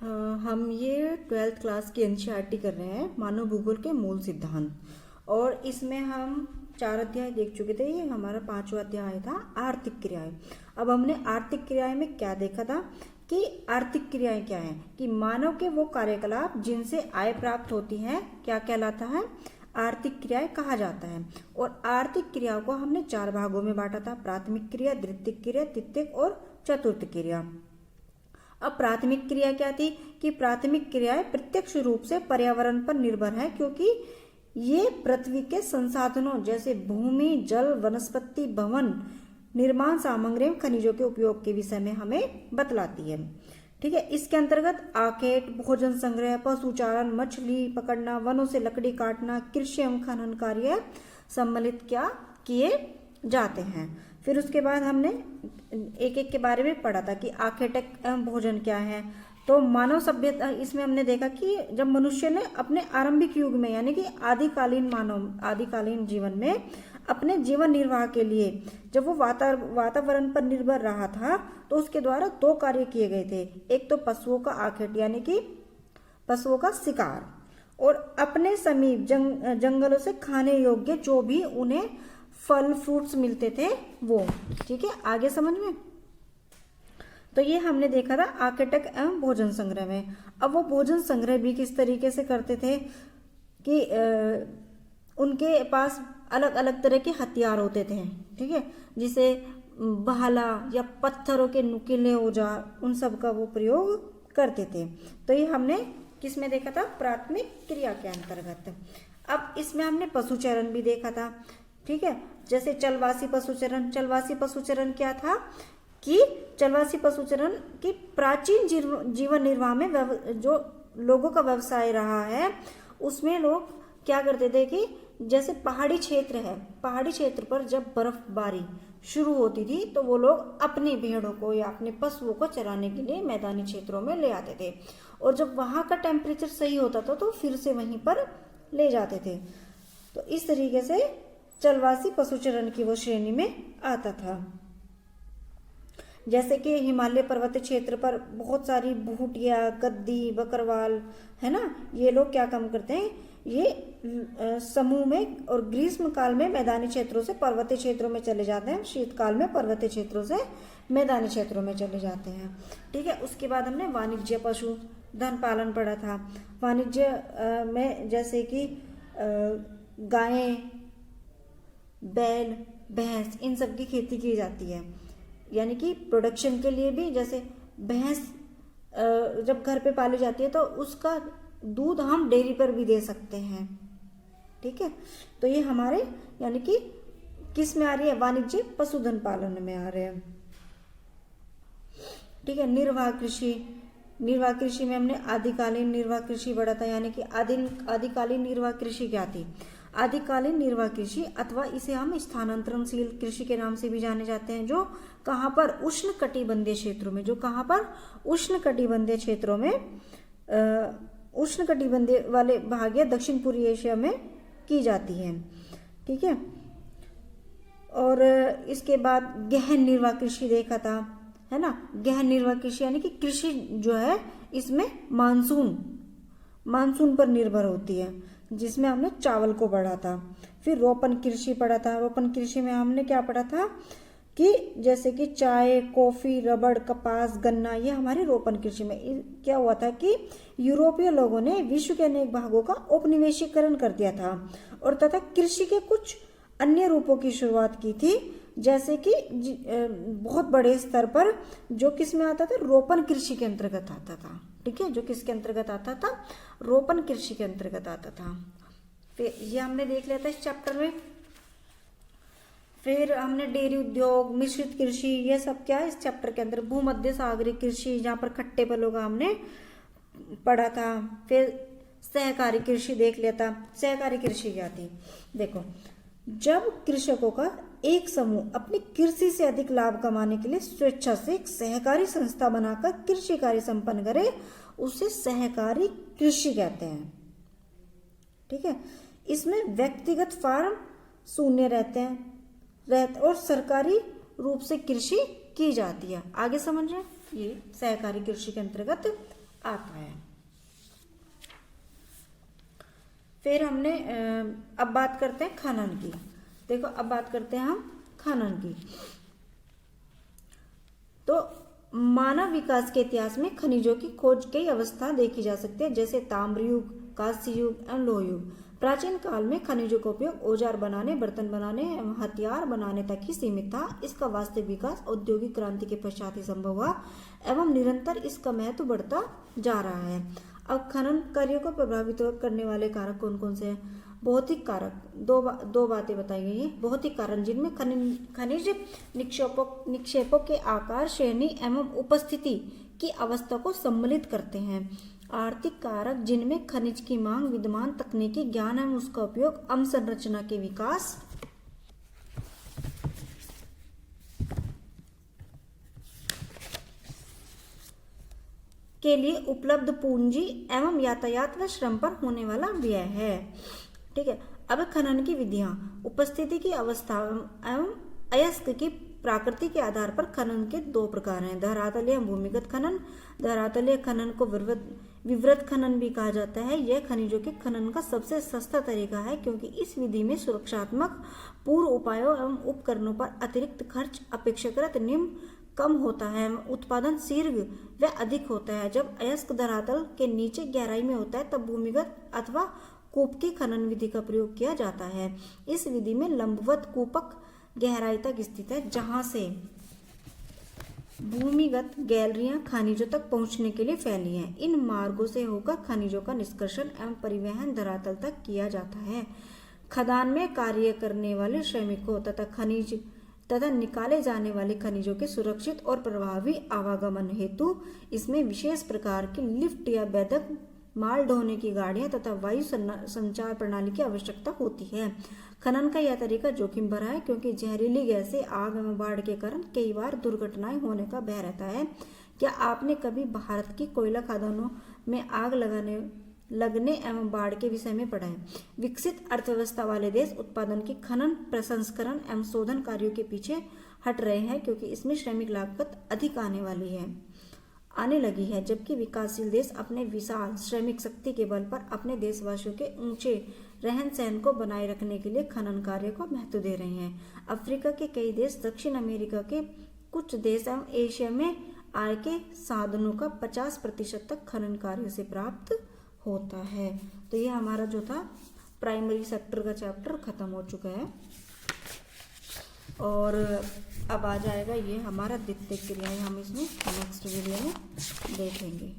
अ, हम ये 12th class की एनसीईआरटी कर रहे हैं, मानव भूगोल के मूल सिद्धांत। और इसमें हम 4 अध्याय देख चुके थे। ये हमारा 5वां अध्याय था, आर्थिक क्रियाएं। अब हमने आर्थिक क्रियाएं में क्या देखा था कि आर्थिक क्रियाएं क्या हैं, कि मानव के वो कार्यकलाप जिनसे आय प्राप्त होती है क्या कहलाता है, आर्थिक क्रियाएं कहा जाता है। और आर्थिक क्रियाओं को हमने 4 भागों में बांटा था, प्राथमिक क्रिया, द्वितीयक क्रिया, तृतीयक और चतुर्थ क्रिया। अब प्राथमिक क्रिया क्या थी कि प्राथमिक क्रियाएं प्रत्यक्ष रूप से पर्यावरण पर निर्भर है, क्योंकि ये पृथ्वी के संसाधनों जैसे भूमि, जल, वनस्पति, भवन, निर्माण सामग्री एवं खनिजों के उपयोग के विषय में हमें बतलाती है। ठीक है, इसके अंतर्गत आखेट, भोजन संग्रह, पशुचारण, मछली पकड़ना, वनों से लकड़ी काटना, कृषि एवं खनन कार्य सम्मिलित क्या किए जाते हैं। फिर उसके बाद हमने एक एक के बारे में पढ़ा था कि आखेटक एवं भोजन क्या है। तो मानव सभ्यता, इसमें हमने देखा कि जब मनुष्य ने अपने आरंभिक युग में यानी कि आदिकालीन जीवन में अपने जीवन निर्वाह के लिए जब वो वातावरण पर निर्भर रहा था, तो उसके द्वारा 2 कार्य किए गए थे। एक तो पशुओं का आखेट यानी कि पशुओं का शिकार, और अपने समीप जंगलों से खाने योग्य जो भी उन्हें फल फ्रूट्स मिलते थे वो। ठीक है, आगे समझ में। तो ये हमने देखा था आखेटक एवं भोजन संग्रह में। अब वो भोजन संग्रह भी किस तरीके से करते थे कि उनके पास अलग अलग तरह के हथियार होते थे। ठीक है, जिसे भाला या पत्थरों के नुकीले औजार, उन सब का वो प्रयोग करते थे। तो ये हमने किस में देखा था, प्राथमिक क्रिया के अंतर्गत। अब इसमें हमने पशुचरण भी देखा था। ठीक है, जैसे चलवासी पशुचरण क्या था कि चलवासी पशुचरण की प्राचीन जीवन निर्वाह में जो लोगों का व्यवसाय रहा है, उसमें लोग क्या करते थे कि जैसे पहाड़ी क्षेत्र है, पहाड़ी क्षेत्र पर जब बर्फबारी शुरू होती थी तो वो लोग अपनी भेड़ों को या अपने पशुओं को चराने के लिए मैदानी क्षेत्रों में ले आते थे, और जब वहां का टेम्परेचर सही होता था तो फिर से वहीं पर ले जाते थे। तो इस तरीके से चलवासी पशुचरण की वो श्रेणी में आता था। जैसे कि हिमालय पर्वतीय क्षेत्र पर बहुत सारी भूटिया, गद्दी, बकरवाल है ना, ये लोग क्या काम करते हैं, ये समूह में और ग्रीष्म काल में मैदानी क्षेत्रों से पर्वतीय क्षेत्रों में चले जाते हैं, शीतकाल में पर्वतीय क्षेत्रों से मैदानी क्षेत्रों में चले जाते हैं। ठीक है, उसके बाद हमने वाणिज्य पशु धन पालन पढ़ा था। वाणिज्य में जैसे कि गायें, बैल, भैंस, इन सब की खेती की जाती है, यानी कि प्रोडक्शन के लिए भी। जैसे भैंस जब घर पे पाली जाती है तो उसका दूध हम डेयरी पर भी दे सकते हैं। ठीक है, तो ये हमारे यानी कि किस में आ रही है, वाणिज्य पशुधन पालन में आ रहे हैं। ठीक है, निर्वाह कृषि में हमने आदिकालीन निर्वाह कृषि पढ़ा था, यानी कि आदिकालीन निर्वाह कृषि क्या थी। आदिकालीन निर्वाह कृषि अथवा इसे हम स्थानांतरणशील कृषि के नाम से भी जाने जाते हैं, जो कहाँ पर, उष्ण कटिबंधीय क्षेत्रों में, जो कहाँ पर, उष्ण कटिबंधीय क्षेत्रों में, उष्ण कटिबंधीय वाले भाग या दक्षिण पूर्वी एशिया में की जाती है। ठीक है, और इसके बाद गहन निर्वाह कृषि देखा था, है ना। गहन निर्वाह कृषि यानी कि कृषि जो है इसमें मानसून पर निर्भर होती है, जिसमें हमने चावल को पढ़ा था। फिर रोपण कृषि पढ़ा था। रोपण कृषि में हमने क्या पढ़ा था कि जैसे कि चाय, कॉफी, रबड़, कपास, गन्ना, ये हमारे रोपण कृषि में क्या हुआ था कि यूरोपीय लोगों ने विश्व के अनेक भागों का औपनिवेशीकरण कर दिया था, और तथा कृषि के कुछ अन्य रूपों की शुरुआत की थी, जैसे कि बहुत बड़े स्तर पर, जो किस में आता था, रोपण कृषि के अंतर्गत आता था। ठीक है, जो किसके अंतर्गत आता था, रोपण कृषि के अंतर्गत आता था। फिर ये हमने देख लिया था इस चैप्टर में। फिर हमने डेयरी उद्योग, मिश्रित कृषि, ये सब क्या है इस चैप्टर के अंदर। भूमध्य सागरीय कृषि, जहाँ पर खट्टे फलों का हमने पढ़ा था। फिर सहकारी कृषि देख लिया था। सहकारी कृषि क्या थी, देखो, जब कृषकों का एक समूह अपनी कृषि से अधिक लाभ कमाने के लिए स्वेच्छा से एक सहकारी संस्था बनाकर कृषि कार्य संपन्न करे, उसे सहकारी कृषि कहते हैं। ठीक है, इसमें व्यक्तिगत फार्म शून्य रहते हैं और सरकारी रूप से कृषि की जाती है। आगे समझ रहे हैं, ये सहकारी कृषि के अंतर्गत आता है। फिर हमने अब बात करते हैं खनन की। देखो अब बात करते हैं हम खनन की। तो मानव विकास के इतिहास में खनिजों की खोज कई अवस्था देखी जा सकती है, जैसे ताम्र युग, कांस्य युग एवं लोह युग। प्राचीन काल में खनिजों का उपयोग औजार बनाने, बर्तन बनाने एवं हथियार बनाने तक ही सीमित था। इसका वास्तविक विकास औद्योगिक क्रांति के पश्चात ही संभव हुआ एवं निरंतर इसका महत्व बढ़ता जा रहा है। अब खनन कार्यों को प्रभावित करने वाले कारक कौन कौन से हैं? भौतिक कारक, दो बातें बताई गई हैं। भौतिक कारण जिनमें खनिज निक्षेपों के आकार, श्रेणी एवं उपस्थिति की अवस्था को सम्मिलित करते हैं। आर्थिक कारक जिनमें खनिज की मांग, विद्यमान तकनीकी ज्ञान एवं उसका उपयोग, अवसंरचना के विकास, के लिए उपलब्ध पूंजी एवं यातायात व श्रम पर होने वाला व्यय है। ठीक है। अब खनन की विधियां, उपस्थिति की अवस्था एवं अयस्क की प्रकृति के आधार पर खनन के दो प्रकार हैं, धरातलीय एवं भूमिगत खनन। धरातलीय खनन को विवृत खनन भी कहा जाता है। यह खनिजों के खनन का सबसे सस्ता तरीका है, क्योंकि इस विधि में सुरक्षात्मक पूर्व उपायों एवं उपकरणों पर अतिरिक्त खर्च अपेक्षाकृत निम्न कम होता है, उत्पादन शीघ्र व अधिक होता है। जब अयस्क धरातल के नीचे गहराई में होता है तब भूमिगत अथवा कूप की खनन विधि का प्रयोग किया जाता है। इस विधि में लंबवत कूपक गहराई तक स्थित है, जहां से भूमिगत गैलरियां खनिजों तक पहुंचने के लिए फैली हैं। इन मार्गों से होकर खनिजों का निष्कर्षण एवं परिवहन धरातल तक किया जाता है। खदान में कार्य करने वाले श्रमिकों तथा निकाले जाने वाले खनिजों के सुरक्षित और प्रभावी आवागमन हेतु इसमें विशेष प्रकार की लिफ्ट या बेधक माल ढोने की गाड़ियां तथा वायु संचार प्रणाली की आवश्यकता होती है। खनन का यह तरीका जोखिम भरा है, क्योंकि जहरीली गैसें, आग एवं बाढ़ के कारण कई बार दुर्घटनाएं होने का भय रहता है। क्या आपने कभी भारत की कोयला खदानों में आग लगने एवं बाढ़ के विषय में पढ़ा है? विकसित अर्थव्यवस्था वाले देश उत्पादन की खनन, प्रसंस्करण एवं शोधन कार्यों के पीछे हट रहे हैं, क्योंकि इसमें श्रमिक लागत अधिक आने लगी है, जबकि विकासशील देश अपने विशाल श्रमिक शक्ति के बल पर अपने देशवासियों के ऊंचे रहन सहन को बनाए रखने के लिए खनन कार्य को महत्व दे रहे हैं। अफ्रीका के कई देश, दक्षिण अमेरिका के कुछ देश एवं एशिया में आय के साधनों का 50% तक खनन कार्य से प्राप्त होता है। तो ये हमारा जो था प्राइमरी सेक्टर का चैप्टर खत्म हो चुका है, और अब आ जाएगा ये हमारा द्वितीयक क्रियाएं, हम इसमें नेक्स्ट वीडियो में देखेंगे।